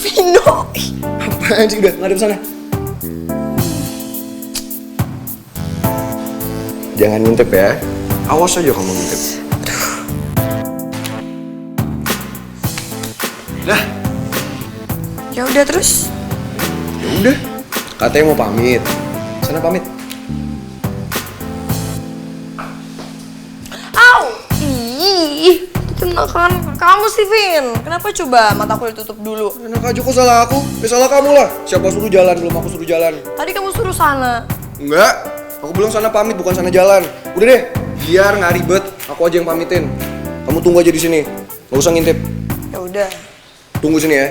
Vino! Apaan sih, udah ngadep sana. Jangan ngintip ya. Awas aja kamu ngintip. Dah. Ya udah terus. Ya udah. Katanya mau pamit. Sana pamit. Au! Ih, kenakan kamu sih, Vin. Kenapa coba mataku ditutup dulu? Enak aja kok salah aku. Ya salah kamu lah. Siapa suruh jalan, belum aku suruh jalan. Tadi kamu suruh sana. Enggak. Aku bilang sana pamit, bukan sana jalan. Udah deh. Biar nggak ribet, aku aja yang pamitin. Kamu tunggu aja di sini. Nggak usah ngintip. Ya udah. Tunggu sini ya.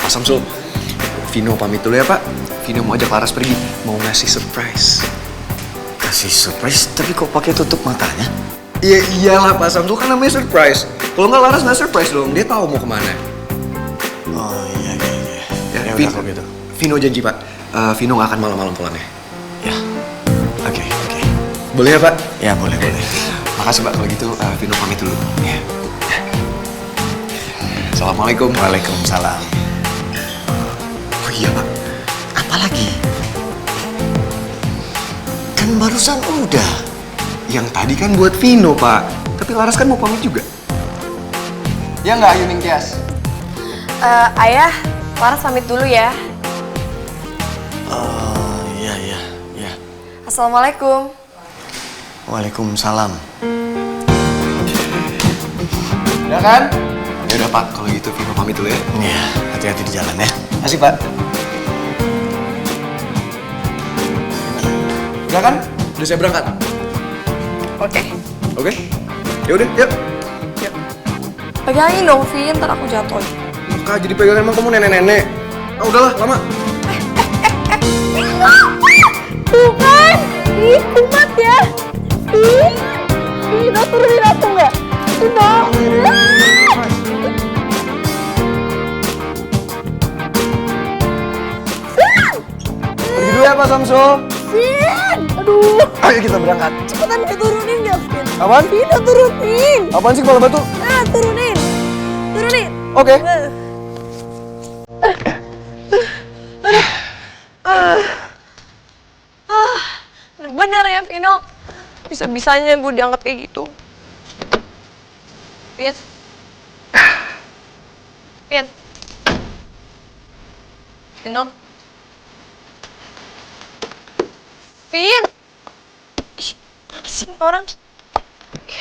Pak Samsul, Vino pamit dulu ya Pak. Vino mau ajak Laras pergi, mau ngasih surprise. Kasih surprise, tapi kok pakai tutup matanya? Iya iyalah Pak Samsul, kan namanya surprise. Kalau nggak Laras nggak surprise dong, dia tahu mau kemana. Oh iya. Ya, Ya udah kalau gitu. Vino janji Pak, Vino nggak akan malam-malam pulangnya. Ya, oke. Boleh ya Pak? Ya boleh. Makasih Pak, kalau gitu Vino pamit dulu. Ya. Assalamualaikum. Waalaikumsalam. Oh iya Pak. Apalagi? Kan barusan udah. Yang tadi kan buat Vino Pak, tapi Laras kan mau pamit juga. Ya nggak Yuning Tias? Ayah, Laras pamit dulu ya. Iya. Assalamualaikum. Waalaikumsalam. Ya kan? Ya udah Pak, kalau gitu Vino pamit dulu ya. Iya, hati-hati di jalan ya. Masih Pak. Ya kan? Udah saya berangkat. Oke. Oke? Ya udah, yuk. Pegangin dong, Vin. Ntar aku jatuh. Maka jadi pegangan emang kamu nenek-nenek. Ah udahlah, lama. Tuh kan, ih kumat ya. Ih, udah turunin aku nggak? Udah. Pergi dulu ya Pak Samsul. Vin, aduh, Ayo kita berangkat. cepetan diturunin ya, Vin. Apaan? Vin, udah turunin. Apaan sih kepala batu? Turunin. Oke. Bener ya, Vino. Bisa-bisanya gue dianggap kayak gitu. Vin. Vino. Vin. Ih, sih orang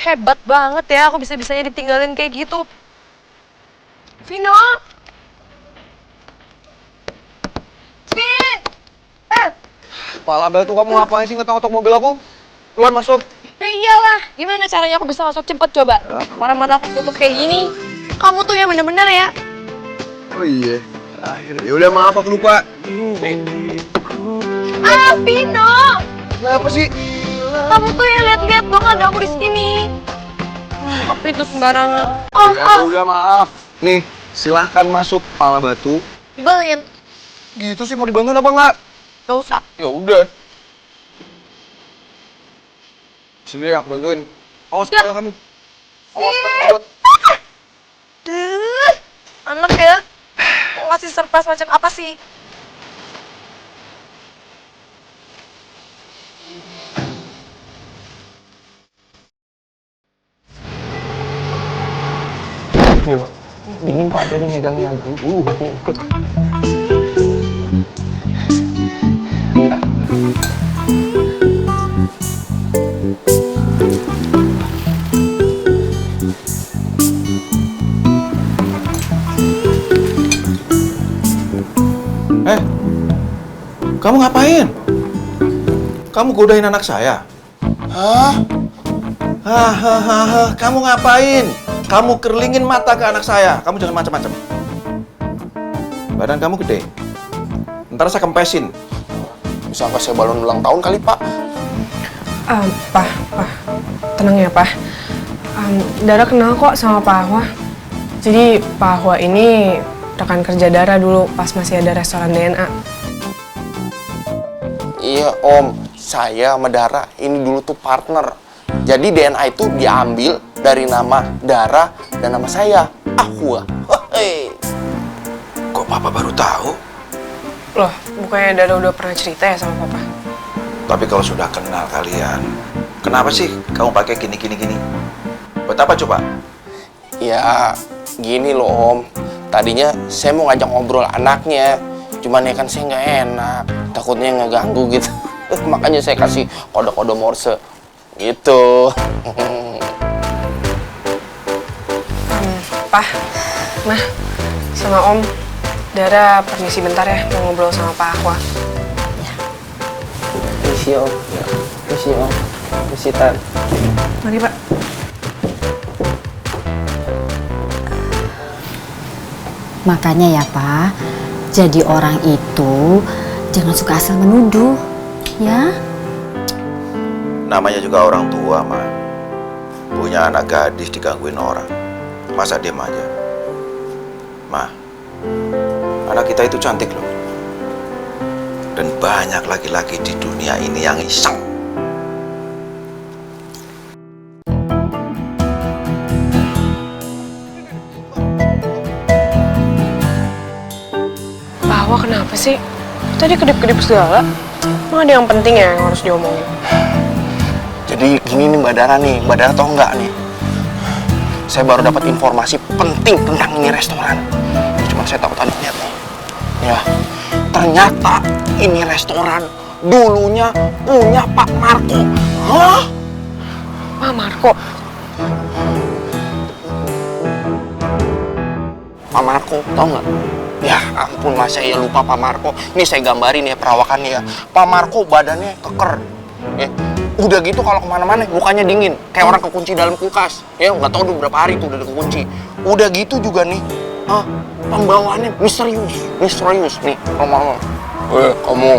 hebat banget ya, aku bisa-bisanya ditinggalin kayak gitu. Vino. Vin. Kepala batu kamu ngapain sih ngetok-ngetok mobil aku? Keluar masuk. Ya iyalah, gimana caranya aku bisa masuk cepet coba? Mana mata aku tutup kayak gini. Kamu tuh yang bener-bener ya. Oh iya. Akhirnya. Ya udah maaf aku lupa. Vino. Kenapa sih? Kamu tuh yang lihat-lihat dong ada aku di sini. Apa itu sembarangan? Ya udah maaf. Nih, silahkan masuk kepala batu. Dibawain. Gitu sih mau dibantuin apa enggak? Gak usah. Ya udah. Sini aku bantuin. Awas Ya. kepala kamu. Awas takut. Anak ya. Mau ngasih surprise macam apa sih? Dingin Pak, jadi megangnya. Kamu ngapain? Kamu godain anak saya? Hah? Hahaha, kamu ngapain? Kamu kerlingin mata ke anak saya. Kamu jangan macam-macam. Badan kamu gede. Ntar saya kempesin. Bisa kasih balon ulang tahun kali Pak. Pak, tenang ya Pak. Dara kenal kok sama Pak Ahwa. Jadi Pak Ahwa ini rekan kerja Dara dulu pas masih ada restoran DNA. Iya Om, saya sama Dara ini dulu tuh partner. Jadi DNA itu diambil dari nama Dara dan nama saya, Ahwa. Hei. Kok papa baru tahu? Loh, bukannya Dara udah pernah cerita ya sama papa? Tapi kalau sudah kenal kalian, kenapa sih kamu pakai gini? Buat apa coba? Ya, gini loh Om. Tadinya saya mau ngajak ngobrol anaknya, cuman ya kan saya nggak enak, takutnya ngeganggu gitu. Makanya saya kasih kode-kode Morse gitu. Pak, Mah, sama Om, Dara permisi bentar ya, mau ngobrol sama Pak Ahwa. Misi Om, misi Om, misi Tan. Mari Pak. Makanya ya Pak, jadi orang itu jangan suka asal menuduh, ya. Namanya juga orang tua, Ma. Punya anak gadis digangguin orang. Masa diam aja? Ma, anak kita itu cantik loh. Dan banyak laki-laki di dunia ini yang iseng. Pak Ahwa kenapa sih? Tadi kedip-kedip segala. Emang ada yang penting ya yang harus diomongin? Jadi gini nih Mbak Dara tau nggak nih? Saya baru dapat informasi penting tentang ini restoran. Cuma saya tahu tadi lihat nih. Ya, ternyata ini restoran dulunya punya Pak Marco. Hah? Pak Marco? Pak Marco, tau nggak? Ya ampun, mas saya lupa Pak Marco. Ini saya gambarin ya perawakannya ya. Pak Marco badannya keker. Ya. Udah gitu kalau kemana-mana mukanya dingin, kayak orang kekunci dalam kulkas. Ya nggak tahu udah berapa hari tuh udah kekunci. Udah gitu juga nih, pembawaannya misterius nih. Ngomong, kamu,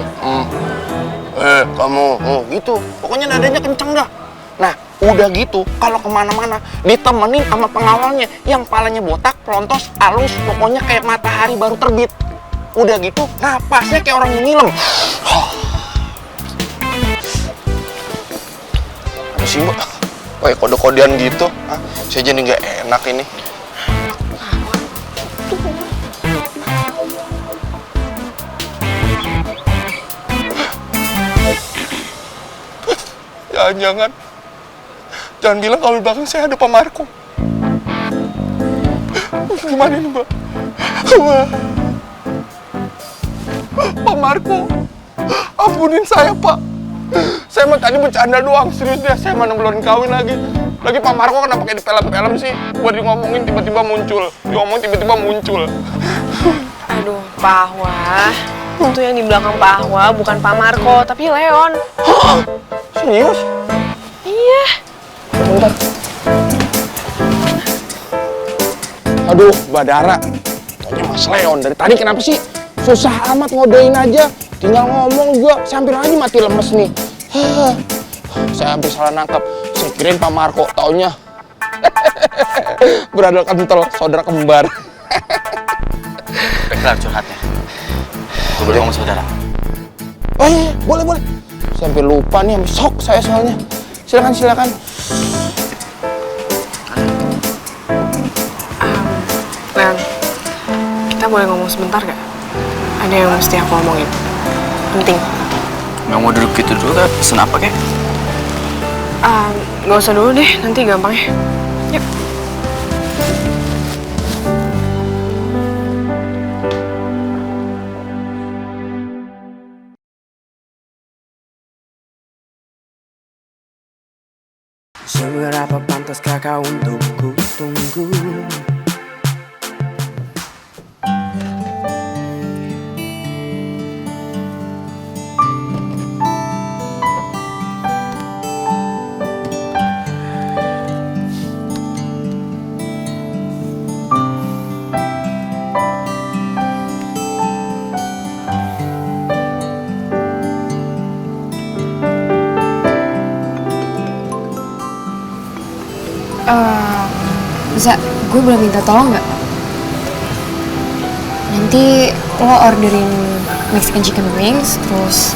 gitu. Pokoknya nadanya kenceng dah. Nah, udah gitu kalau kemana-mana ditemenin sama pengawalnya yang palanya botak, pelontos, halus, pokoknya kayak matahari baru terbit. Udah gitu napasnya kayak orang ngilam. Apa sih Mbak? Kayak kode-kodean gitu. Saya jadi nggak enak ini. Jangan bilang kalau di belakang saya ada Pak Marco. Gimana ini Mbak? Wah. Pak Marco, ampunin saya Pak. Saya mah tadi bercanda doang, serius deh. Saya mana belum kawin lagi. Lagi Pak Marco kenapa kayak di film-film sih? Buat ngomongin tiba-tiba muncul. Diomongin tiba-tiba muncul. Aduh, Pak Ahwa. Itu yang di belakang Pak Ahwa bukan Pak Marco, tapi Leon. Hah? Serius? Iya. Bentar. Aduh, Mbak Dara. Tanya Mas Leon, dari tadi kenapa sih? Susah amat ngodein aja. Tinggal ngomong juga, saya hampir aja mati lemes nih. Saya hampir salah nangkep. Saya kirain Pak Marco, taunya beradal kental, saudara kembar. Kelar curhatnya. Gue boleh ngomong saudara? Oh iya, boleh. Saya hampir lupa nih, hampir shock saya soalnya. Silakan. Leon, kita boleh ngomong sebentar gak? Ada yang mesti aku omongin. Penting. Nggak mau duduk gitu dulu kan? Pesen apa kek? Nggak usah dulu deh, nanti gampang ya. Yuk. Seberapa pantaskah kau untuk ku tunggu? Za, gue boleh minta tolong nggak? Nanti lo orderin Mexican chicken wings, terus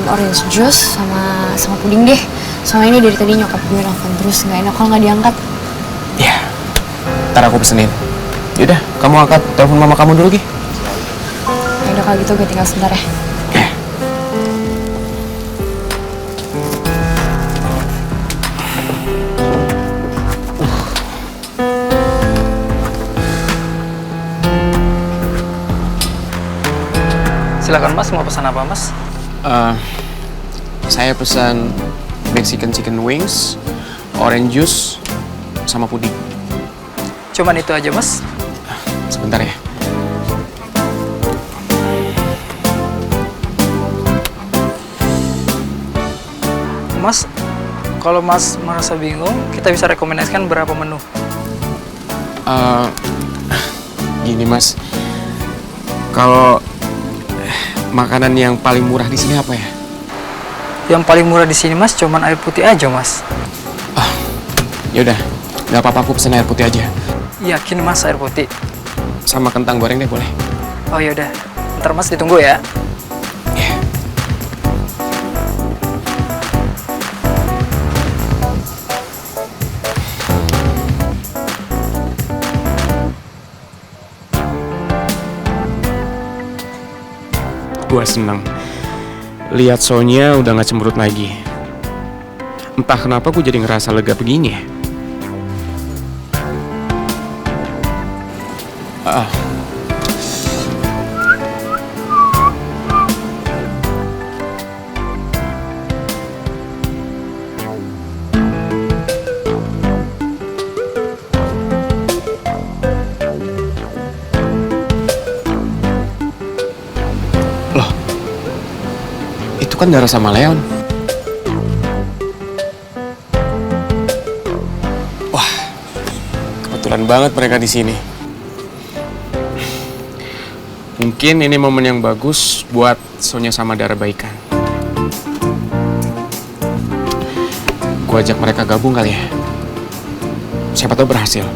orange juice sama puding deh. Soalnya ini dari tadi nyokap gue nelfon terus, nggak enak kalau nggak diangkat. Ya, ntar aku pesenin. Yaudah, kamu angkat telepon mama kamu dulu, Gi. Yaudah kalau gitu gue tinggal sebentar ya. Silakan Mas, mau pesan apa Mas? Saya pesan Mexican chicken wings, orange juice, sama puding. Cuman itu aja Mas. Sebentar ya. Mas, kalau Mas merasa bingung, kita bisa rekomendasikan berapa menu. Gini Mas, kalau makanan yang paling murah di sini apa ya? Yang paling murah di sini Mas, cuman air putih aja Mas. Yaudah, nggak apa-apa, aku pesen air putih aja. Yakin Mas air putih? Sama kentang goreng deh, boleh? Oh yaudah, ntar Mas ditunggu ya. Gue seneng lihat Sonya udah gak cemberut lagi. Entah kenapa gue jadi ngerasa lega begini. Loh, itu kan Dara sama Leon. Wah, kebetulan banget mereka di sini. Mungkin ini momen yang bagus buat Sonya sama Dara baikan. Gue ajak mereka gabung kali ya. Siapa tahu berhasil.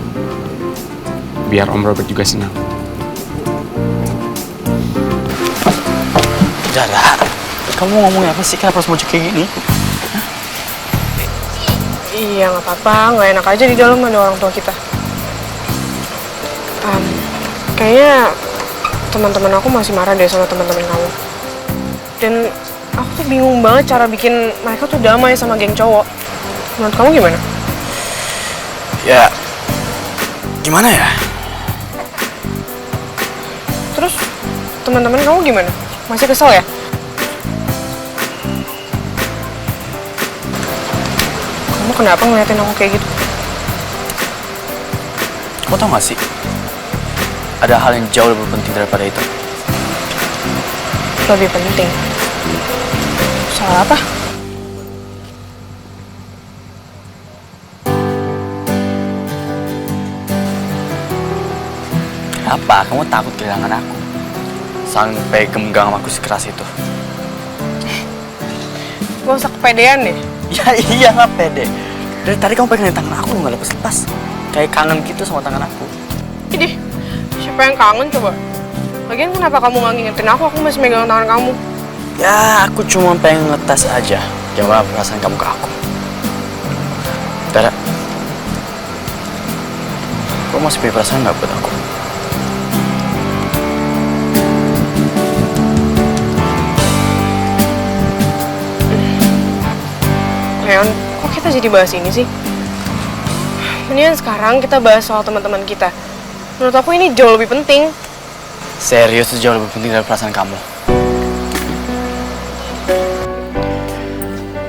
Biar Om Robert juga senang. Dara, kamu ngomongnya apa sih? Kenapa harus mojok kayak gini? Iya, nggak apa-apa. Nggak enak aja di dalam ada orang tua kita. Kayaknya teman-teman aku masih marah deh sama teman-teman kamu. Dan aku tuh bingung banget cara bikin mereka tuh damai sama geng cowok. Menurut kamu gimana? Ya, gimana ya? Terus teman-teman kamu gimana? Masih kesel ya? Kamu kenapa ngeliatin aku kayak gitu? Kamu tau gak sih? Ada hal yang jauh lebih penting daripada itu. Lebih penting? Soal apa? Kenapa? Kamu takut kehilangan aku? Sampai gemgang sama aku sekeras itu. Gak usah kepedean deh. Ya iyalah pede. Dari tadi kamu pegang tangan aku nggak lepas-lepas. Kayak kangen gitu sama tangan aku. Idih, siapa yang kangen coba? Lagian kenapa kamu nggak ngingetin aku masih megang tangan kamu. Ya, aku cuma pengen ngetes aja gimana perasaan kamu ke aku. Dara, kamu masih punya perasaan nggak buat aku? Leon, kok kita jadi bahas ini sih? Mendingan sekarang kita bahas soal teman-teman kita. Menurut aku ini jauh lebih penting. Serius, itu jauh lebih penting dari perasaan kamu.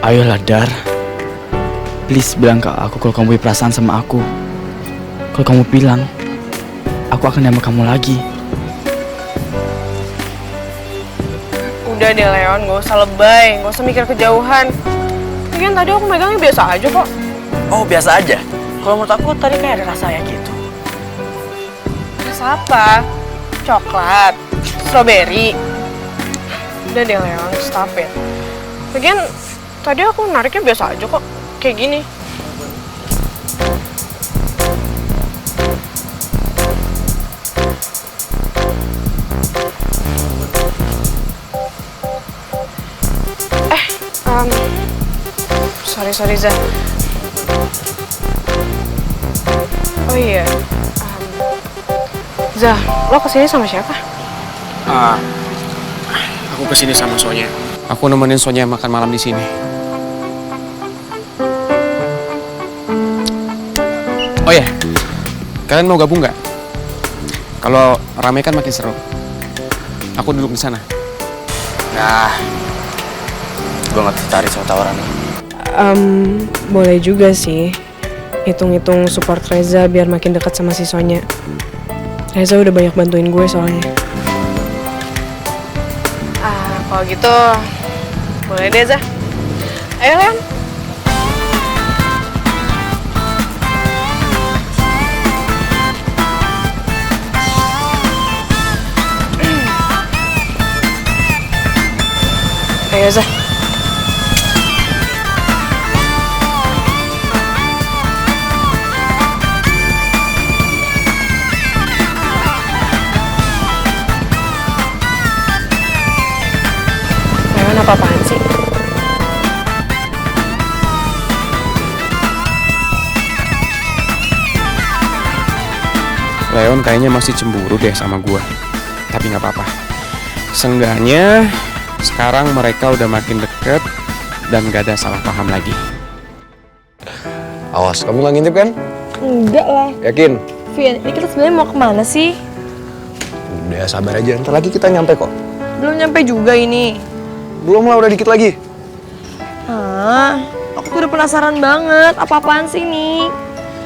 Ayolah, Dar. Please bilang ke aku kalau kamu punya perasaan sama aku. Kalau kamu bilang, aku akan nembak kamu lagi. Udah deh Leon, gak usah lebay, gak usah mikir kejauhan. Lagian tadi aku megangnya biasa aja kok. Oh, biasa aja? Kalau menurut aku tadi kayak ada rasanya gitu. Rasa apa? Coklat? Strawberry? Udah deh Leon, stop it. Lagian tadi aku nariknya biasa aja kok, kayak gini. sorry Zah. Oh iya, Zah, lo kesini sama siapa? Aku kesini sama Sonya. Aku nemenin Sonya makan malam di sini. Oh ya, kalian mau gabung nggak? Kalau rame kan makin seru. Aku duduk di sana. Nah, gue gak tertarik sama tawaran lo. Boleh juga sih. Hitung-hitung support Reza biar makin dekat sama si Sonya. Reza udah banyak bantuin gue soalnya. Kalau gitu, boleh deh Zah. Ayo Leon. Ayo Zah. Leon apa-apaan sih? Leon kayaknya masih cemburu deh sama gua. Tapi nggak apa-apa. Seenggaknya sekarang mereka udah makin deket dan gak ada salah paham lagi. Awas, kamu nggak ngintip kan? Enggak lah. Yakin? Vin, ini kita sebenarnya mau kemana sih? Udah sabar aja, ntar lagi kita nyampe kok. Belum nyampe juga ini. Belum lah, udah dikit lagi. Aku tuh udah penasaran banget. Apa-apaan sih ini?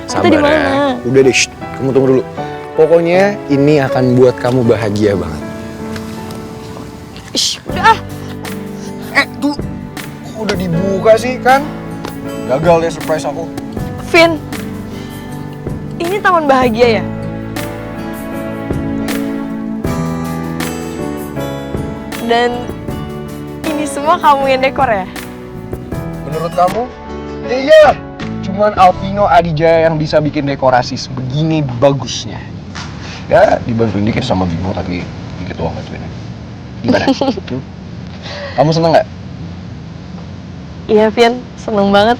Kita di mana? Udah deh, kamu tunggu dulu. Pokoknya ini akan buat kamu bahagia banget. Ish, udah ah. Tuh, udah dibuka sih kan? Gagal deh surprise aku. Vin, ini taman bahagia ya? Dan ini semua kamu yang dekor ya? Menurut kamu? Iya. Cuman Alvino Adijaya yang bisa bikin dekorasi sebegini bagusnya. Ya, dibantuin dikit sama Bimo, tapi dikit doang bantuinnya. Gimana? Kamu seneng nggak? Iya, Vin. Seneng banget.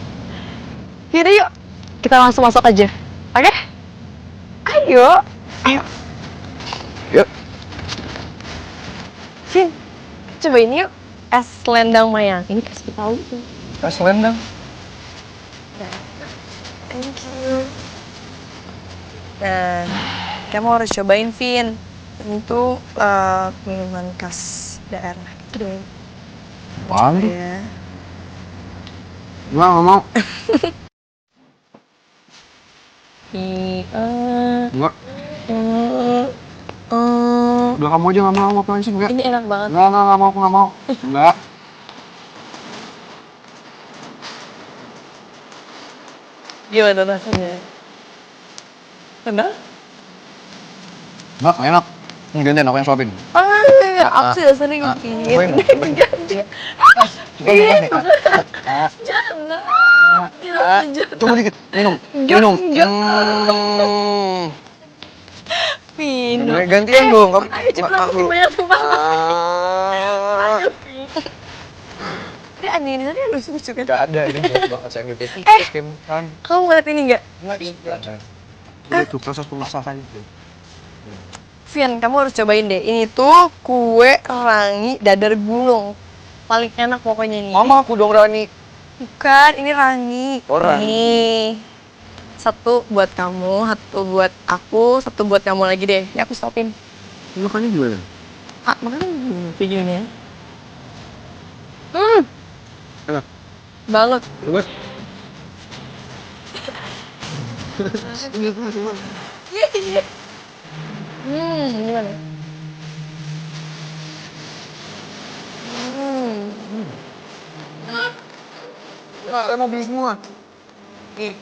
Yaudah yuk, kita langsung masuk aja. Oke? Ayo. Ayo. Yuk. Vin, cobain yuk. Es selendang mayang. Ini kasih tahu tuh. Es selendang. Thank you. Nah, kamu harus cobain, Vin. Itu minuman khas daerah gitu deh. Apaan tuh? Ya. Gua nggak mau. Enggak. Udah kamu aja nggak mau ngapain sih? Enggak. Ini enak banget. Enggak mau, aku nggak mau. Enggak. Gimana rasanya? Enak? Enggak, nggak enak. Gantian aku yang suapin. Aku sih dasarnya ngepin. Jangan. Coba dikit, minum. Minum. Gantian dong. Kamu. Ayo cepet aku banyak sumpah. Ini aneh ini tadi lucu-lucu kan? Gak ada, ini banget saya ngikutin. Kan. Kamu ngeliat ini nggak? Udah tuh proses pemasakan itu. Vian, kamu harus cobain deh. Ini tuh kue rangi dadar gulung. Paling enak pokoknya nih. Mama aku dong Rani. Bukan, ini rangi. Oh, rangi. Nih. Satu buat kamu, satu buat aku, satu buat kamu lagi deh. Ini aku stopin. Makannya gimana? Makan videonya. Enak. Banget. Coba. Gimana? Saya mau beli semua. Enggak.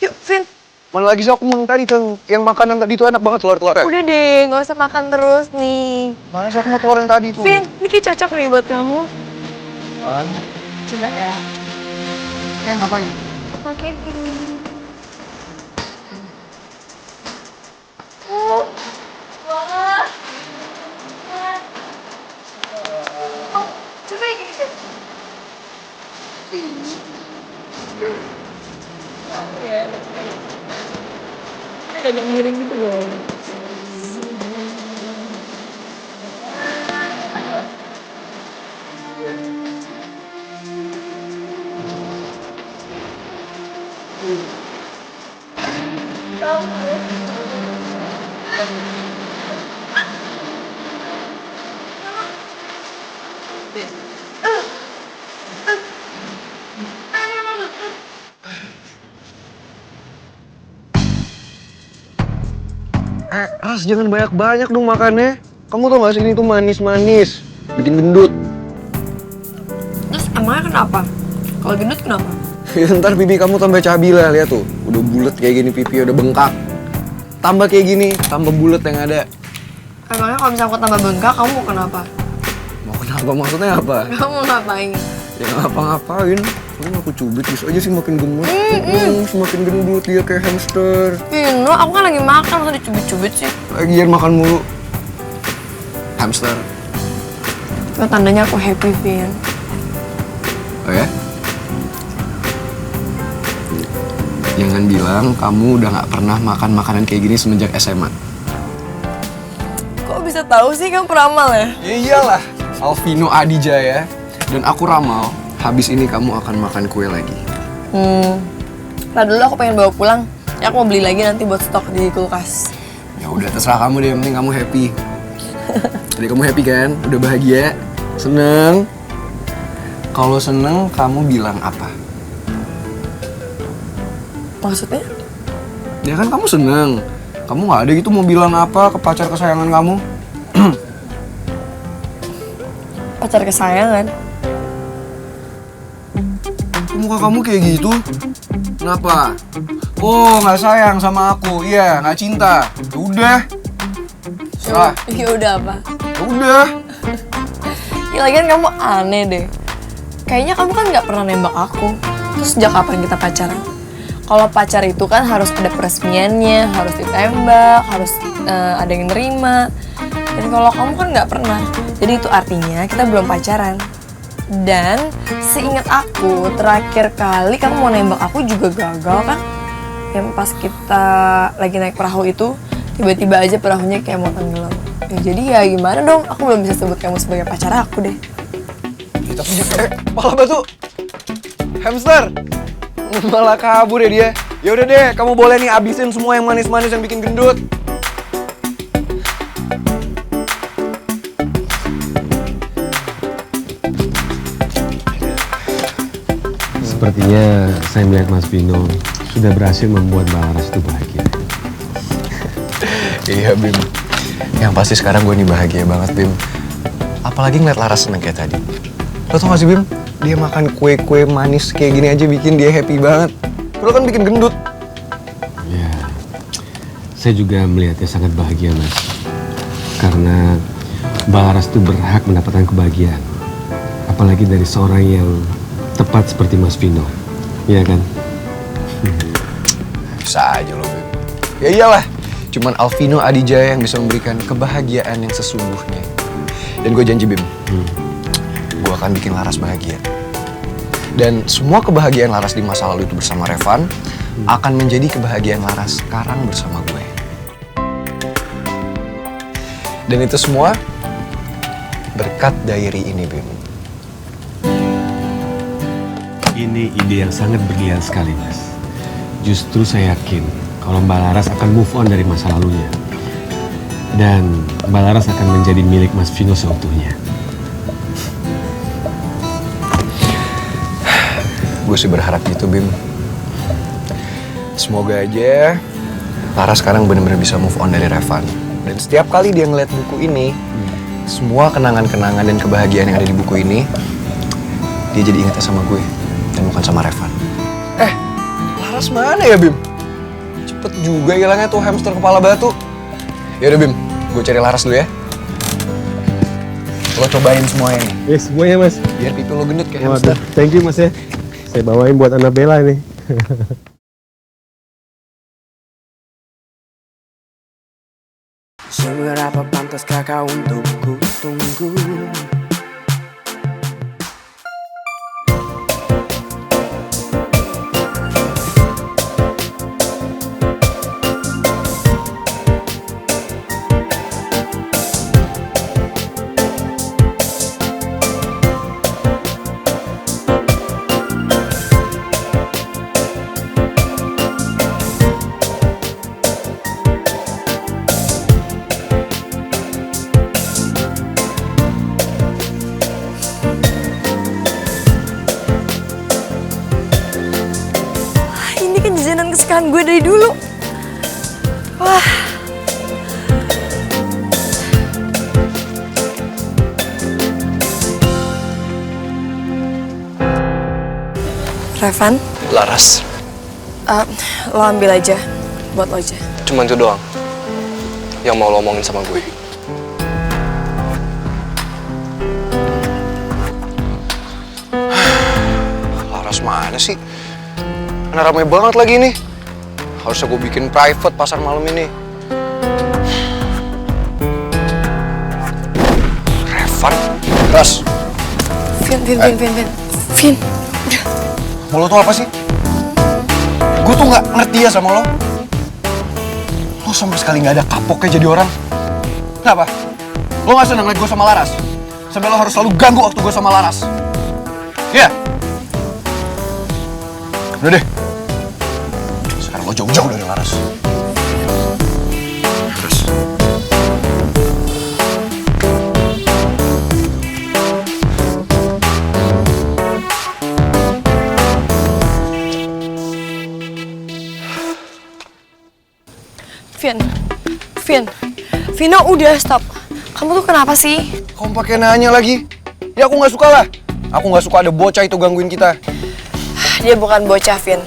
Yuk, Vin. Mana lagi sih aku mau tadi tuh, yang makanan tadi tuh enak banget telur-telurnya. Udah deh, nggak usah makan terus nih. Mana sih aku mau telur yang tadi tuh? Vin, ini kayak cocok nih buat kamu. Apaan? sudah ya. Ngapain? Oke. Wah. Oh, coba gitu. Ya, ada miring gitu loh. Ras, jangan banyak-banyak dong makannya. Kamu tau gak sih ini tuh manis-manis, bikin gendut. Terus emangnya kenapa? Kalau gendut kenapa? Ya ntar pipi kamu tambah cabi lah, lihat tuh. Udah bulet kayak gini pipi, udah bengkak. Tambah kayak gini, tambah bulet yang ada. Emangnya kalau misalnya aku tambah bengkak, kamu mau kenapa? Mau kenapa? Maksudnya apa? Kamu mau ngapain? Ya nggak ngapa-ngapain. Ini aku cubit, bisa aja sih makin gemuk. Semakin gendut dia kayak hamster. No, aku kan lagi makan, masa dicubit-cubit sih? Lagian makan mulu. Hamster. Itu tandanya aku happy, Vin. Oh ya? Jangan bilang kamu udah nggak pernah makan makanan kayak gini semenjak SMA. Kok bisa tahu sih kamu peramal ya? Ya iyalah, Alvino Adijaya. Dan aku ramal, habis ini kamu akan makan kue lagi. Nah dulu aku pengen bawa pulang. Ya aku mau beli lagi nanti buat stok di kulkas. Ya udah terserah kamu deh, yang penting kamu happy. Jadi kamu happy kan? Udah bahagia? Seneng? Kalau seneng, kamu bilang apa? Maksudnya? Ya kan kamu seneng. Kamu nggak ada gitu mau bilang apa ke pacar kesayangan kamu? Pacar kesayangan? Muka kamu kayak gitu? Kenapa? Oh, nggak sayang sama aku. Iya, nggak cinta. Ya udah. Salah. Ya udah apa? Ya udah. Ya lagian kamu aneh deh. Kayaknya kamu kan nggak pernah nembak aku. Terus sejak kapan kita pacaran? Kalau pacar itu kan harus ada peresmiannya, harus ditembak, harus ada yang nerima. Dan kalau kamu kan nggak pernah. Jadi itu artinya kita belum pacaran. Dan seingat aku, terakhir kali kamu mau nembak aku juga gagal kan? Yang pas kita lagi naik perahu itu, tiba-tiba aja perahunya kayak mau tenggelam. Ya jadi ya gimana dong, aku belum bisa sebut kamu sebagai pacar aku deh. Ya, tapi malah batu. Hamster. Malah kabur ya dia. Ya udah deh, kamu boleh nih abisin semua yang manis-manis yang bikin gendut. Sepertinya saya melihat Mas Vino sudah berhasil membuat Mbak Laras itu bahagia. Iya, Bim. Yang pasti sekarang gue nih bahagia banget, Bim. Apalagi ngeliat Laras seneng kayak tadi. Lo tau gak sih, Bim? Dia makan kue-kue manis kayak gini aja bikin dia happy banget. Lo kan bikin gendut. Ya, saya juga melihatnya sangat bahagia, Mas. Karena Mbak Laras itu berhak mendapatkan kebahagiaan. Apalagi dari seorang yang tepat seperti Mas Vino. Iya kan? Bisa aja lo, Bim. Ya iyalah. Cuman Alvino Adijaya yang bisa memberikan kebahagiaan yang sesungguhnya. Dan gue janji, Bim. Gue akan bikin Laras bahagia. Dan semua kebahagiaan Laras di masa lalu itu bersama Revan akan menjadi kebahagiaan Laras sekarang bersama gue. Dan itu semua berkat diary ini, Bim. Ini ide yang sangat brilian sekali, Mas. Justru saya yakin kalau Mbak Laras akan move on dari masa lalunya. Dan Mbak Laras akan menjadi milik Mas Vino seutuhnya. Gue sih berharap gitu, Bim. Semoga aja Laras sekarang benar-benar bisa move on dari Revan. Dan setiap kali dia ngeliat buku ini, semua kenangan-kenangan dan kebahagiaan yang ada di buku ini, dia jadi ingatnya sama gue dan bukan sama Revan. Laras mana ya, Bim? Cepet juga hilangnya tuh hamster kepala batu. Yaudah, Bim, gue cari Laras dulu ya. Lo cobain semuanya nih. Ya semuanya mas. Biar pipi lo gendut kayak Waduh, hamster. thank you mas ya. Saya bawain buat Annabella nih. Seberapa pantaskah kau untuk ku tunggu? Ini kan jajanan kesukaan gue dari dulu. Wah. Revan, Laras, lo ambil aja, buat lo aja. cuman itu doang yang mau lo omongin sama gue. Laras mana sih? Karena ramai banget lagi nih. Harusnya gue bikin private pasar malam ini. Revan, Ras, Vin, udah. mau lo tuh apa sih? Gue tuh nggak ngerti ya sama lo. Lo sama sekali nggak ada kapoknya jadi orang. Kenapa? Lo nggak senang liat gue sama Laras? Sampai lo harus selalu ganggu waktu gue sama Laras. Iya? Udah deh. Sekarang lo jauh-jauh dari Laras. Terus. Vino, udah stop. Kamu tuh kenapa sih? Kamu pakai nanya lagi? Ya aku nggak suka lah. Aku nggak suka ada bocah itu gangguin kita. Dia bukan bocah, Vin.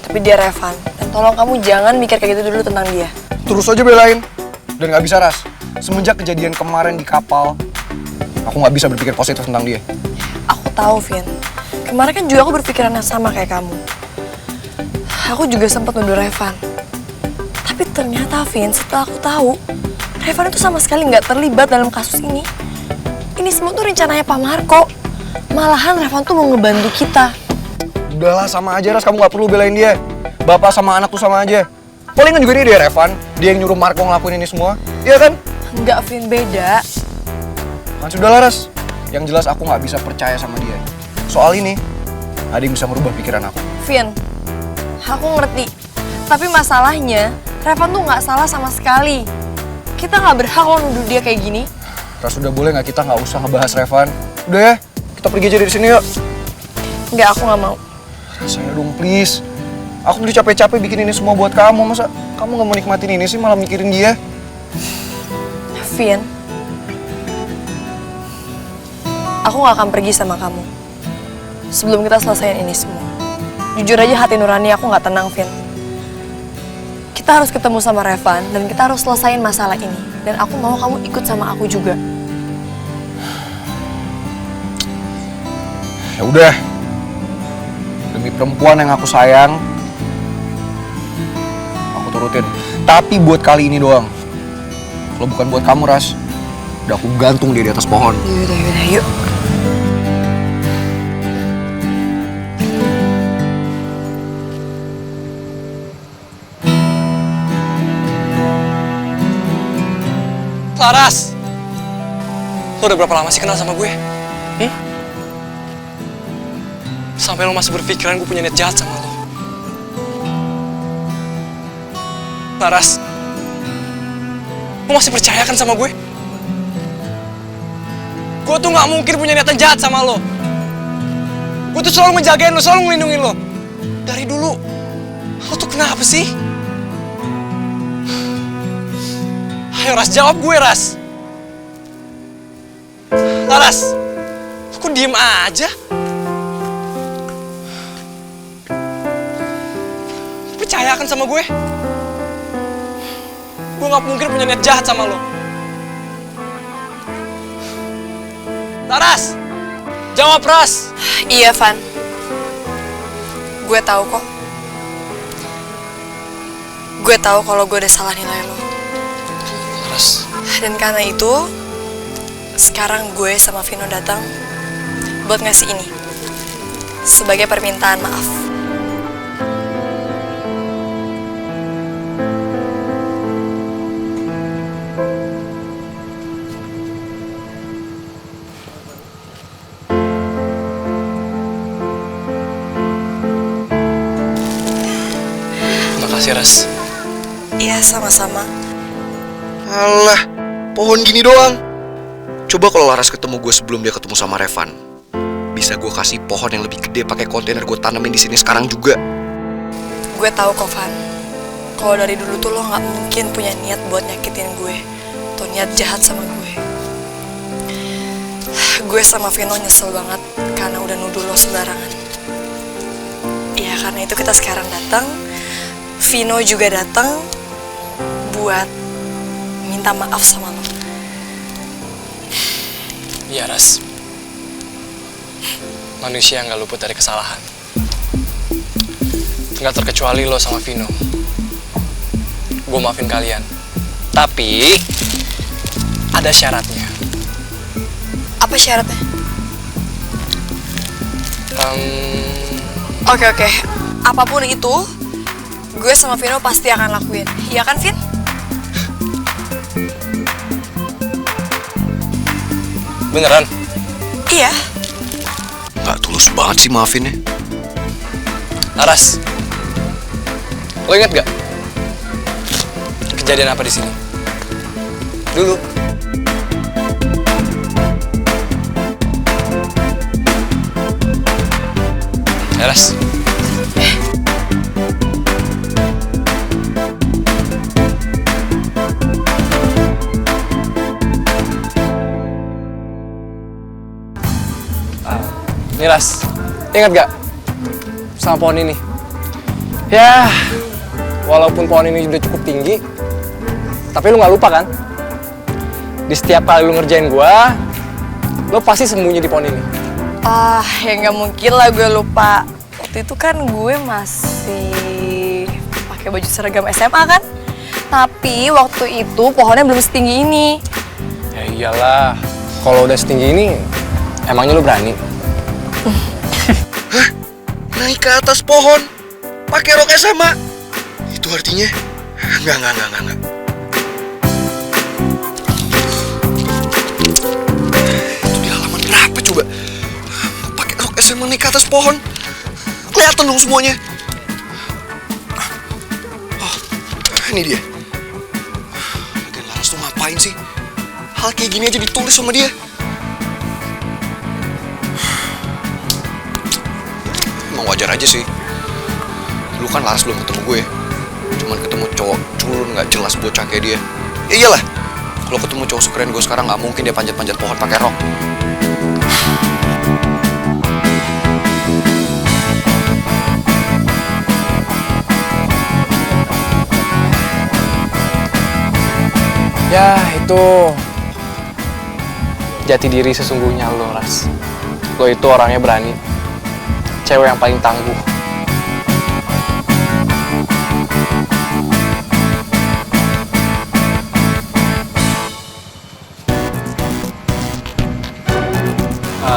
Tapi dia Revan. Dan tolong kamu jangan mikir kayak gitu dulu tentang dia. Terus aja belain. Dan nggak bisa, Ras. Semenjak kejadian kemarin di kapal, aku nggak bisa berpikir positif tentang dia. Aku tahu, Vin. Kemarin kan juga aku berpikiran yang sama kayak kamu. Aku juga sempat nuduh Revan. Tapi ternyata, Vin, setelah aku tahu, Revan itu sama sekali nggak terlibat dalam kasus ini. Ini semua tuh rencananya Pak Marco. Malahan Revan tuh mau ngebantu kita. Udahlah, sama aja, Ras. Kamu nggak perlu belain dia. Bapak sama anak tuh sama aja. Palingan juga dia Revan. Dia yang nyuruh Marco ngelakuin ini semua. Iya kan? Enggak, Vin, beda. Kan sudahlah, Ras. Yang jelas aku nggak bisa percaya sama dia. Soal ini, ada yang bisa merubah pikiran aku. Vin, aku ngerti. Tapi masalahnya, Revan tuh nggak salah sama sekali. Kita nggak berhak loh nuduh dia kayak gini. Ras, udah boleh nggak kita nggak usah ngebahas Revan? Udah ya, kita pergi aja dari sini yuk. Nggak, aku nggak mau. Rasanya dong, please. Aku udah capek-capek bikin ini semua buat kamu. Masa kamu nggak mau nikmatin ini sih, malah mikirin dia? Vin, aku nggak akan pergi sama kamu sebelum kita selesaiin ini semua. Jujur aja hati nurani aku nggak tenang, Vin. Kita harus ketemu sama Revan dan kita harus selesaiin masalah ini. Dan aku mau kamu ikut sama aku juga. Ya udah. Demi perempuan yang aku sayang, aku turutin. Tapi buat kali ini doang. Kalau bukan buat kamu, Ras, udah aku gantung dia di atas pohon. Yaudah, yuk. Laras, lo udah berapa lama sih kenal sama gue? Sampai lo masih berpikiran gue punya niat jahat sama lo. Laras, lo masih percaya kan sama gue? Gue tuh gak mungkin punya niatan jahat sama lo. Gue tuh selalu menjagain lo, selalu ngelindungin lo. Dari dulu, lo tuh kenapa sih? Ayo Ras, jawab gue Ras. Laras, lo kok diem aja? Percayakan sama gue. Gue gak mungkin punya niat jahat sama lo. Laras! Jawab, Ras! Iya, Van. Gue tahu kok. Gue tahu kalau gue udah salah nilai lo. Laras. Dan karena itu, sekarang gue sama Vino datang buat ngasih ini sebagai permintaan maaf. Makasih, Ras. Iya, sama-sama. Alah, pohon gini doang. Coba kalau Laras ketemu gue sebelum dia ketemu sama Revan, bisa gue kasih pohon yang lebih gede pakai kontainer gue tanamin di sini sekarang juga. Gue tahu kok, Van. Kalau dari dulu tuh lo nggak mungkin punya niat buat nyakitin gue atau niat jahat sama gue. Gue sama Vino nyesel banget karena udah nuduh lo sembarangan. Ya karena itu kita sekarang datang. Vino juga datang buat minta maaf sama lo. Iya, Ras. Manusia nggak luput dari kesalahan. Nggak terkecuali lo sama Vino. Gue maafin kalian. Tapi ada syaratnya. Apa syaratnya? Oke. Apapun itu, gue sama Vino pasti akan lakuin. Iya kan, Vin? Beneran? Iya. Gak tulus banget sih maafinnya. Laras, lo inget gak kejadian apa di sini? Dulu. Laras. Nih, Ras, ingat gak sama pohon ini? Ya, walaupun pohon ini udah cukup tinggi, tapi lu gak lupa kan? Di setiap kali lu ngerjain gua, lu pasti sembunyi di pohon ini. Ya nggak mungkin lah gue lupa. Waktu itu kan gue masih pakai baju seragam SMA kan? Tapi waktu itu pohonnya belum setinggi ini. Ya iyalah, kalau udah setinggi ini, emangnya lu berani? Hah? Naik ke atas pohon pakai rok SMA? Itu artinya enggak. Itu di halaman berapa coba? Pakai rok SMA naik ke atas pohon? Kelihatan dong semuanya. Oh, ini dia. Lagian Laras tuh ngapain sih? Hal kayak gini aja ditulis sama dia. Emang wajar aja sih. Dulu kan Laras belum ketemu gue. Cuman ketemu cowok culun gak jelas bocah kayak dia. Ya iyalah, kalau ketemu cowok sekeren gue sekarang gak mungkin dia panjat-panjat pohon pakai rok. Ya, itu jati diri sesungguhnya lo, Ras. Lo itu orangnya berani. Cewek yang paling tangguh.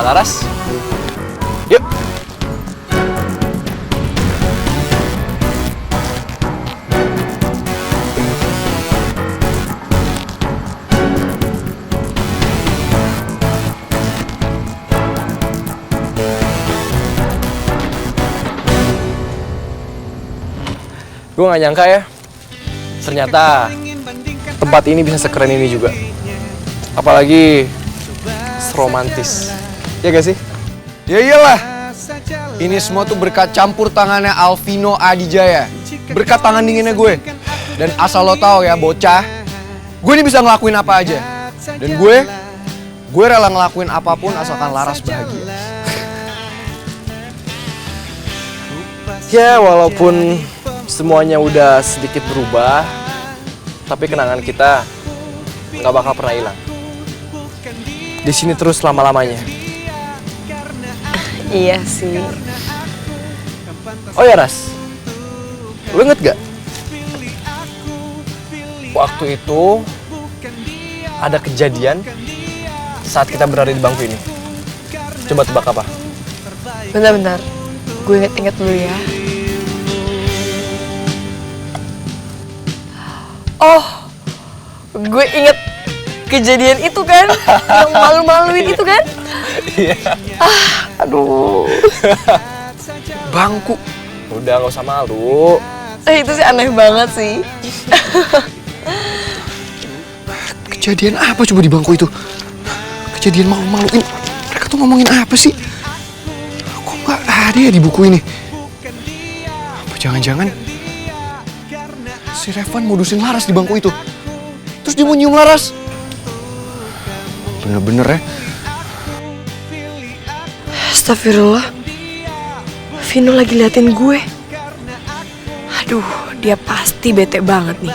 Laras, yuk. Gue gak nyangka ya, ternyata tempat ini bisa sekeren ini juga. Apalagi seromantis. Ya gak sih? Ya iyalah. Ini semua tuh berkat campur tangannya Alvino Adijaya. Berkat tangan dinginnya gue. Dan asal lo tahu ya bocah, gue ini bisa ngelakuin apa aja. Dan gue rela ngelakuin apapun asalkan Laras bahagia. Ya walaupun semuanya udah sedikit berubah, tapi kenangan kita nggak bakal pernah hilang. di sini terus lama-lamanya. Iya sih. Oh ya Ras, lu inget gak? Waktu itu ada kejadian saat kita berada di bangku ini. Coba tebak apa? Bentar-bentar, gue inget-inget dulu ya. Oh, gue inget kejadian itu kan, yang malu-maluin itu kan? Iya. Aduh. Bangku. Udah gak usah malu. Itu sih aneh banget sih. Kejadian apa coba di bangku itu? Kejadian malu-maluin. Mereka tuh ngomongin apa sih? Kok nggak ada ya di buku ini? Apa jangan-jangan si Revan modusin Laras di bangku itu? Terus dia mau nyium Laras? Bener-bener ya. Astagfirullah. Vino lagi liatin gue. Aduh, dia pasti bete banget nih.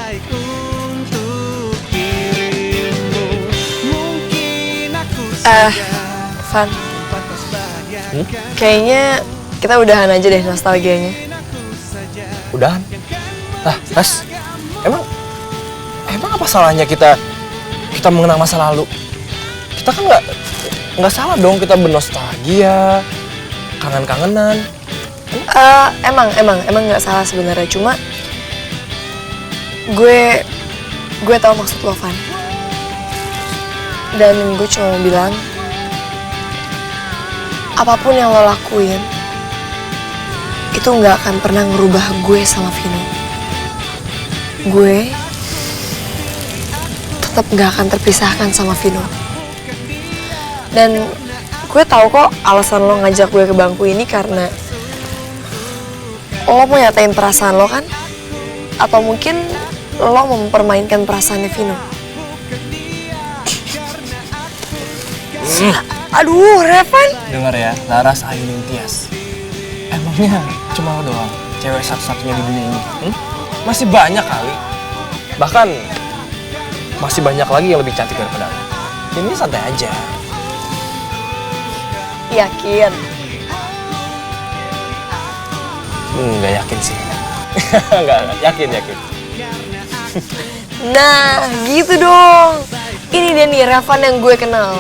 Van. Kayaknya kita udahan aja deh nostalgianya. Udahan? Lah, Ras, emang apa salahnya kita mengenang masa lalu? Kita kan nggak salah dong kita bernostalgia, kangen-kangenan. Emang nggak salah sebenarnya, cuma gue tahu maksud lo, Van. Dan gue cuma mau bilang, apapun yang lo lakuin itu nggak akan pernah ngerubah gue sama Vino. Gue tetap nggak akan terpisahkan sama Vino. Dan gue tahu kok alasan lo ngajak gue ke bangku ini karena lo mau nyatain perasaan lo kan? Atau mungkin lo mau mempermainkan perasaannya Vino? Aduh, Revan. Dengar ya, Laras Ayuning Tias. Emangnya cuma lo doang cewek satu-satunya di dunia ini? Masih banyak kali. Bahkan masih banyak lagi yang lebih cantik daripada lo. Ini santai aja. Yakin? Nggak yakin sih. Nggak, yakin. Nah, gitu dong. Ini dia nih Revan yang gue kenal.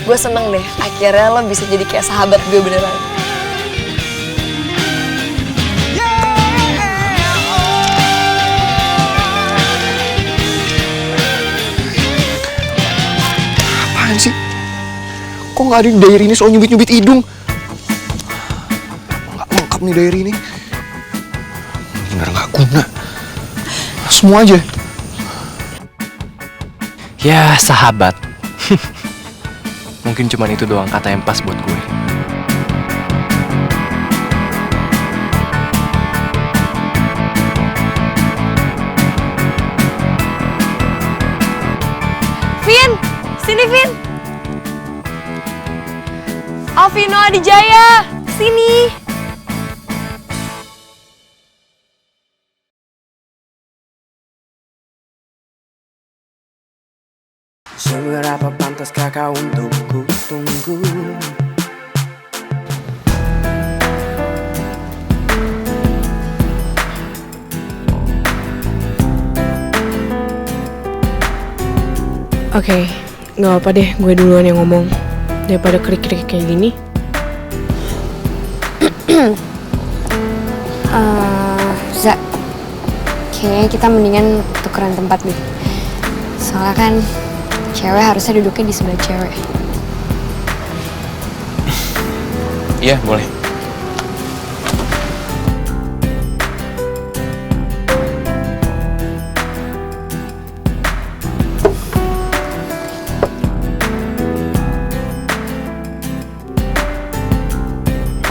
Gue seneng deh, akhirnya lo bisa jadi kayak sahabat gue beneran. Apaan sih? Kok nggak ada di diary ini soal nyubit-nyubit hidung? Nggak lengkap nih diary ini. Bener nggak guna. Semua aja. Ya, sahabat. Mungkin cuman itu doang kata yang pas buat gue. Vin, sini Vin. Alvino Adijaya, sini. Seberapa pantaskah kau untuk ku tunggu? Oke, nggak apa deh, gue duluan yang ngomong daripada krik-krik kayak gini. Za, kayaknya kita mendingan tukeran tempat deh. Soalnya kan cewek harusnya duduknya di sebelah cewek. Iya, boleh.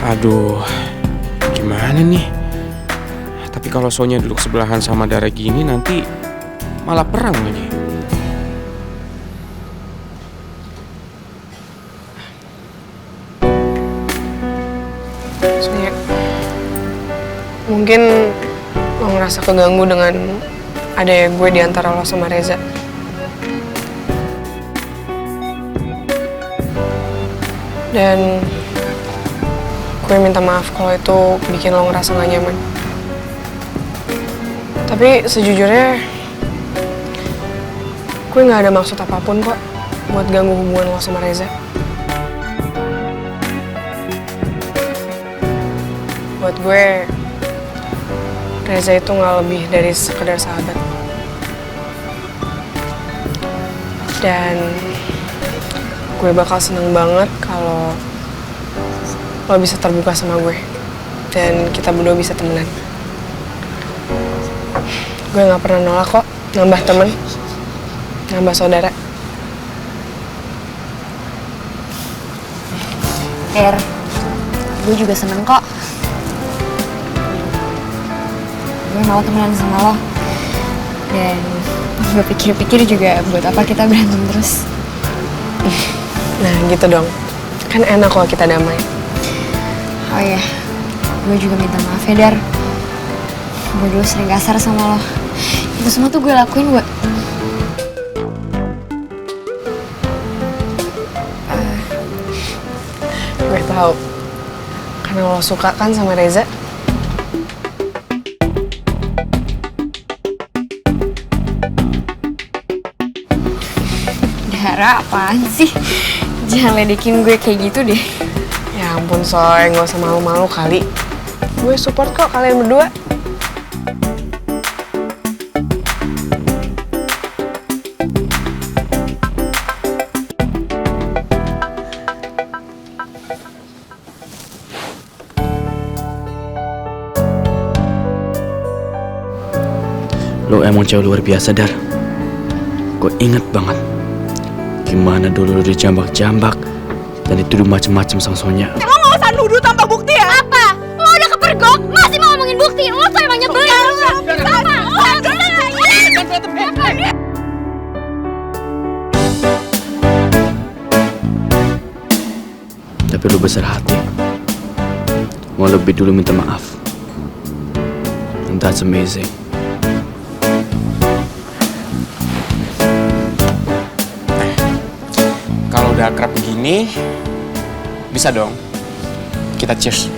Aduh, gimana nih? Tapi kalau Sonya duduk sebelahan sama Dara gini nanti malah perang lagi. Soalnya mungkin lo ngerasa keganggu dengan adanya gue di antara lo sama Reza. Dan gue minta maaf kalau itu bikin lo ngerasa gak nyaman. Tapi sejujurnya gue gak ada maksud apapun kok buat ganggu hubungan lo sama Reza. Buat gue, Reza itu gak lebih dari sekedar sahabat. Dan gue bakal seneng banget kalau lo bisa terbuka sama gue. Dan kita berdua bisa temenan. Gue gak pernah nolak kok nambah temen, nambah saudara. Gue juga seneng kok. Gue mau temenan sama lo. Dan gue pikir-pikir juga buat apa kita berantem terus. Nah gitu dong, kan enak kalau kita damai. Oh iya, gue juga minta maaf ya Dar. Gue dulu sering kasar sama lo. Itu semua tuh gue lakuin buat... Gue tahu, karena lo suka kan sama Reza. Dara, apaan sih? Jangan ledekin gue kayak gitu deh. Ya ampun Soy, gak usah malu-malu kali. Gue support kok kalian berdua. Lo emang cewek luar biasa, Dar. Gue inget banget gimana dulu lo dijambak-jambak dan dituduh macem-macem sama Sonya. Lo gak usah nuduh tanpa bukti ya? Apa? Lo udah kepergok, masih mau ngomongin bukti? Lo tuh emang nyebelin. Tapi lo besar hati, mau lebih dulu minta maaf. And that's amazing. Kalau udah akrab begini, bisa dong kita cheers.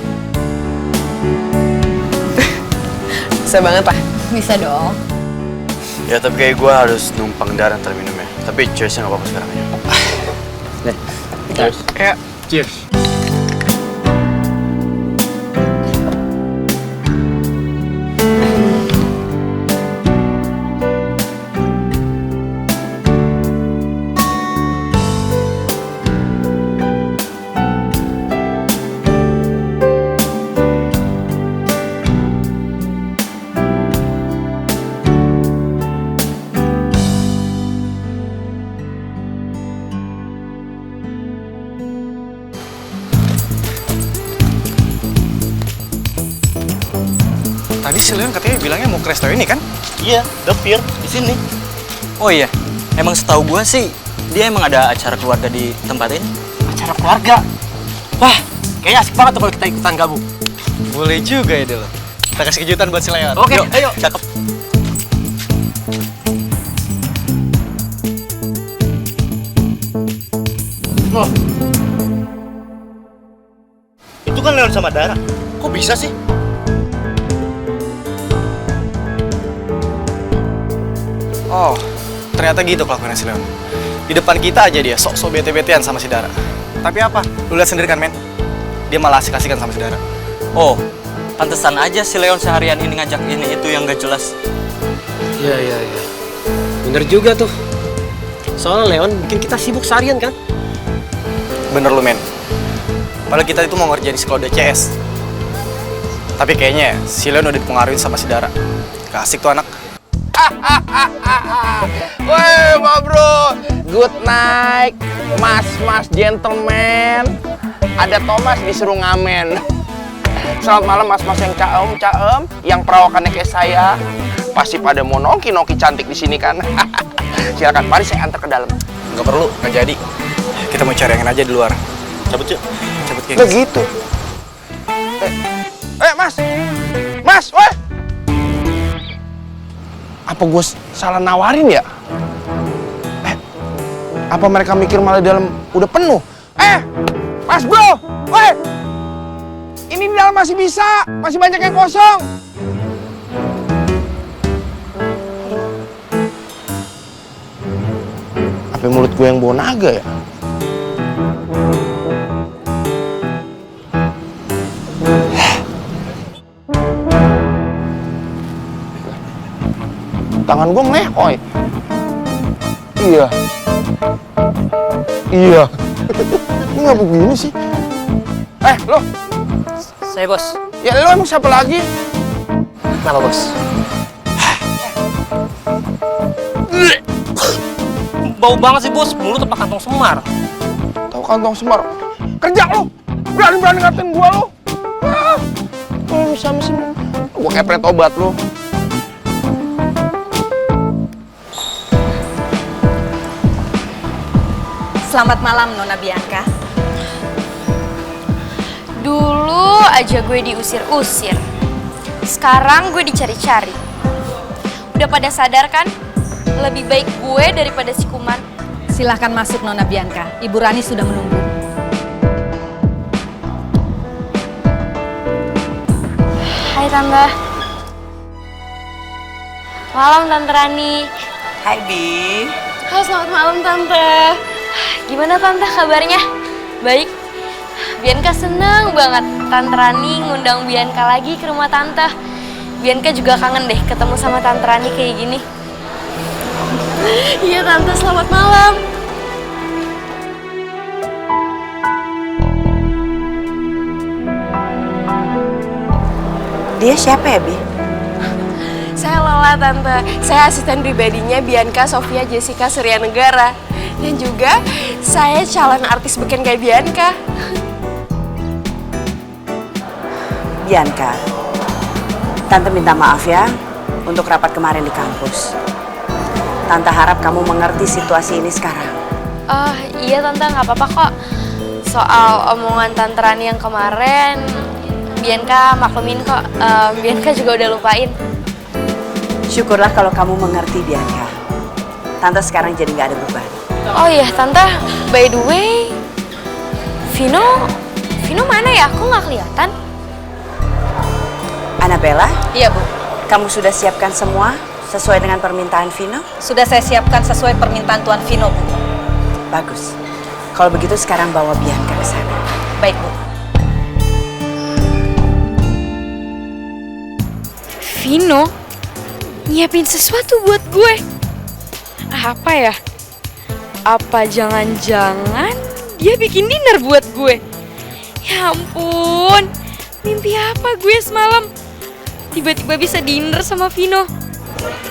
Bisa banget lah. Bisa dong. Ya tapi kayak gue harus numpang Dar antar minumnya. Tapi cheersnya gak apa-apa sekarang aja. Nih, cheers. Ya. Cheers. Tadi si Leon katanya bilangnya mau ke resto ini kan? Iya, The Pier di sini. Oh iya, emang setahu gua sih dia emang ada acara keluarga di tempat ini. Acara keluarga? Wah, kayaknya asik banget tuh kalau kita ikutan gabung. Boleh juga ya Del. Kita kasih kejutan buat si Leon. Oke, Yuk, ayo. Cakep. Loh. Itu kan Leon sama Dara. Kok bisa sih? Oh, ternyata gitu kelakuannya si Leon. Di depan kita aja dia sok-sok bete-betean sama si Dara. Tapi apa? Lu lihat sendiri kan, men? Dia malah asik-asikan sama si Dara. Oh, pantesan aja si Leon seharian ini ngajak ini itu yang gak jelas. Iya. Bener juga tuh. Soalnya Leon bikin kita sibuk seharian kan? Bener lu, men. Padahal kita itu mau ngerjain sekolah CS. Tapi kayaknya si Leon udah dipengaruhi sama si Dara. Gak asik tuh anak. Woi, Pak Bro, good night, mas gentleman. Ada Thomas disuruh ngamen. Selamat malam mas-mas yang caem, yang perawakannya kayak saya. Pasti pada mau nongki cantik di sini kan. Silakan, mari saya antar ke dalam. Nggak perlu, nggak jadi. Kita mau cari angin aja di luar. Cabut yuk, cabut kayak begitu. Mas, woi. Apa gue salah nawarin ya? Apa mereka mikir malah dalam udah penuh? Gas bro! Woi! Ini di dalam masih bisa, masih banyak yang kosong. Apa mulut gue yang bawa naga ya? Tangan gue melehoy. Iya. Iya. Ini nggak begini sih. Lo. Saya bos. Ya lo emang siapa lagi? Kenapa bos? Bau banget sih bos, mulut apa kantong semar? Tahu kantong semar? Kerja lo. Berani-berani ngatain gua lo. Bisa mesin. Gua kepret obat lo. Selamat malam Nona Bianca. Dulu aja gue diusir-usir. Sekarang gue dicari-cari. Udah pada sadar kan? Lebih baik gue daripada si Kuman. Silahkan masuk Nona Bianca. Ibu Rani sudah menunggu. Hai Tante. Malam Tante Rani. Hai Bi. Halo, selamat malam Tante. Gimana Tante kabarnya? Baik. Bianca seneng banget Tante Rani ngundang Bianca lagi ke rumah Tante. Bianca juga kangen deh ketemu sama Tante Rani kayak gini. Iya Tante, selamat malam. Dia siapa ya, Bi? Saya Lala Tante, saya asisten pribadinya Bianca Sofia Jessica Surya Negara. Dan juga saya calon artis beken kayak Bianca. Bianca, Tante minta maaf ya untuk rapat kemarin di kampus. Tante harap kamu mengerti situasi ini sekarang. Oh iya Tante, nggak apa-apa kok. Soal omongan Tante Rani yang kemarin, Bianca maklumin kok. Bianca juga udah lupain. Syukurlah kalau kamu mengerti, Bianca. Tante sekarang jadi nggak ada beban. Oh iya Tante, by the way, Vino mana ya? Aku nggak kelihatan. Annabella? Iya Bu. Kamu sudah siapkan semua sesuai dengan permintaan Vino? Sudah saya siapkan sesuai permintaan Tuan Vino, Bu. Bagus. Kalau begitu sekarang bawa Bianca ke sana. Baik, Bu. Vino nyiapin sesuatu buat gue. Apa ya? Apa jangan-jangan dia bikin dinner buat gue? Ya ampun, mimpi apa gue semalam? Tiba-tiba bisa dinner sama Vino.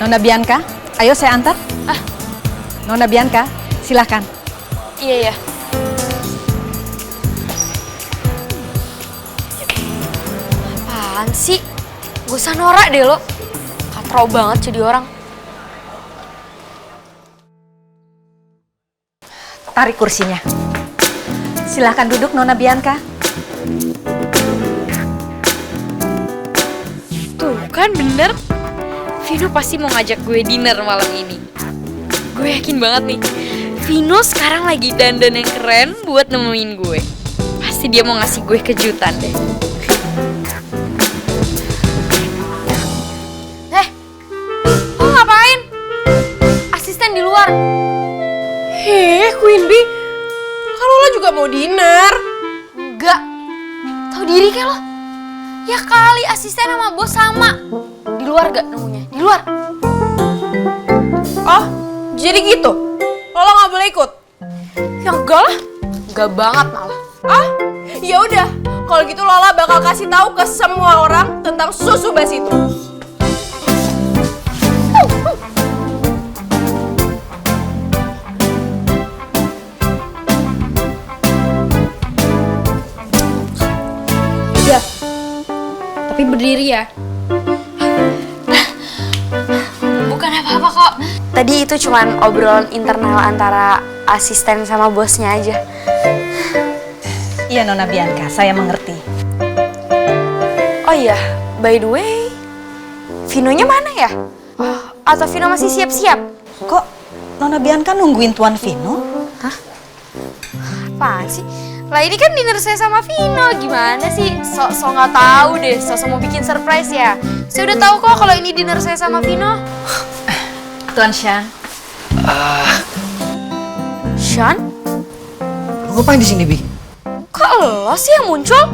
Nona Bianca, ayo saya antar. Nona Bianca, silahkan. Iya ya. Apaan sih? Gak usah norak deh lo. Katro banget jadi orang. Tarik kursinya. Silahkan duduk Nona Bianca. Tuh kan bener. Vino pasti mau ngajak gue dinner malam ini. Gue yakin banget nih. Vino sekarang lagi dandan yang keren buat nemuin gue. Pasti dia mau ngasih gue kejutan deh. Lo ngapain? Asisten di luar. Queen Bee, kalau lo juga mau dinner? Enggak. Tahu diri kayak lo? Ya kali asisten sama bos sama. Di luar gak nemunya? Di luar. Oh, jadi gitu? Lo nggak boleh ikut? Ya enggak lah. Enggak banget malah. Ya udah. Kalau gitu Lola bakal kasih tahu ke semua orang tentang susu basi itu. Udah. Tapi berdiri ya. Bukan apa-apa kok. Tadi itu cuman obrolan internal antara asisten sama bosnya aja. Iya Nona Bianca, saya mengerti. Oh iya, by the way, Vinonya mana ya? Atau Vino masih siap-siap? Kok Nona Bianca nungguin Tuan Vino? Hah? Apaan sih? Lah ini kan dinner saya sama Vino. Gimana sih? Sok nggak tahu deh. Sok mau bikin surprise ya. Saya udah tahu kok kalau ini dinner saya sama Vino. Tuan Shan. Shan? Lu ngapain di sini, Bi? Kok lo sih yang muncul?